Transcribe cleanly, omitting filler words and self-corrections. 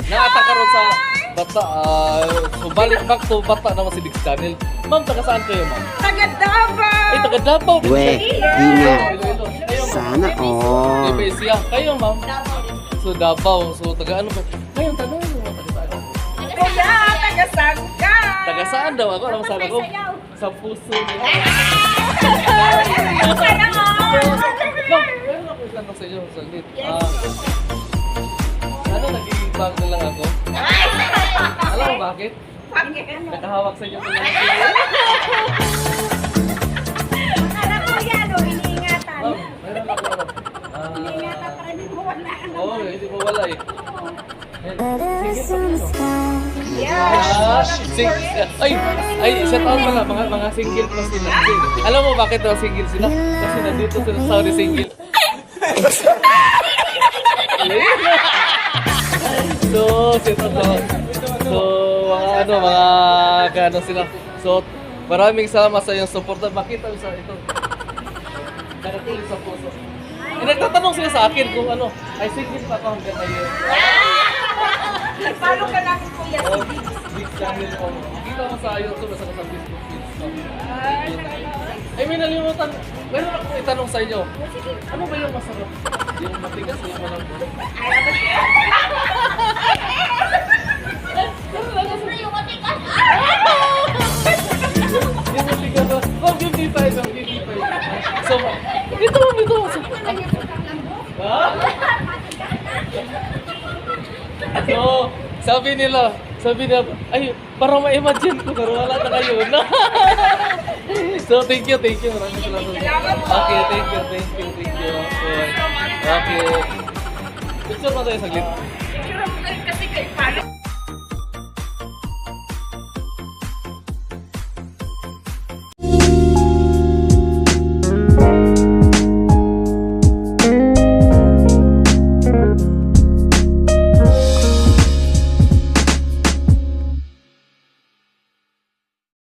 Naata ka ron sa bata, so balik back to bata naman si Dix Channel. Ma'am, taga saan kayo, ma'am? Taga Davao! Ay, taga Davao. We, Iloilo. ingat. Kayo, ma'am. Sana all. Siya. Kayo, ma'am. So, Davao. So, taga ano ba? Kayo, tanong mo, taga saan? Kuya, taga saan ka? Taga saan daw? Ako, alam saan ako? Sa puso niya. Sana all! Ma'am, meron ako itanong sa inyo. Saglit. Ano, naging bag na lang ako? Alam mo bakit? Nakahawak sa inyo sa mga Alam mo yan, o, iniingatan. Ma'am, meron ako ano. Iniingatan para hindi mo wala. Oo, hindi mo wala eh. Yeah. Ay, shout out mga single pa sila. Alam mo bakit daw single sila? Kasi nandito sila sa Saudi single. So, shout out. So, mga sila. So, maraming salamat sa iyong support. Makita mo sa ito. Nakatuloy sa puso. Nagtatanong sila sa akin kung ano, ay single pa ako hanggang ngayon. Paano ka namin kuya si Dix? Big channel ko. Kita mo sa YouTube, sa Facebook page. Ay, may nalimutan. Meron akong itanong sa inyo. Ano ba yung masarap? Yung matigas o yung malambot? Yung matigas ba? Oh, give me five. So, dito. Ha? So, sabi nila, ay, parang ma-imagine ko, pero wala na kayo na. So, thank you. Maraming salamat. Okay, thank you. Okay. Picture mo tayo saglit.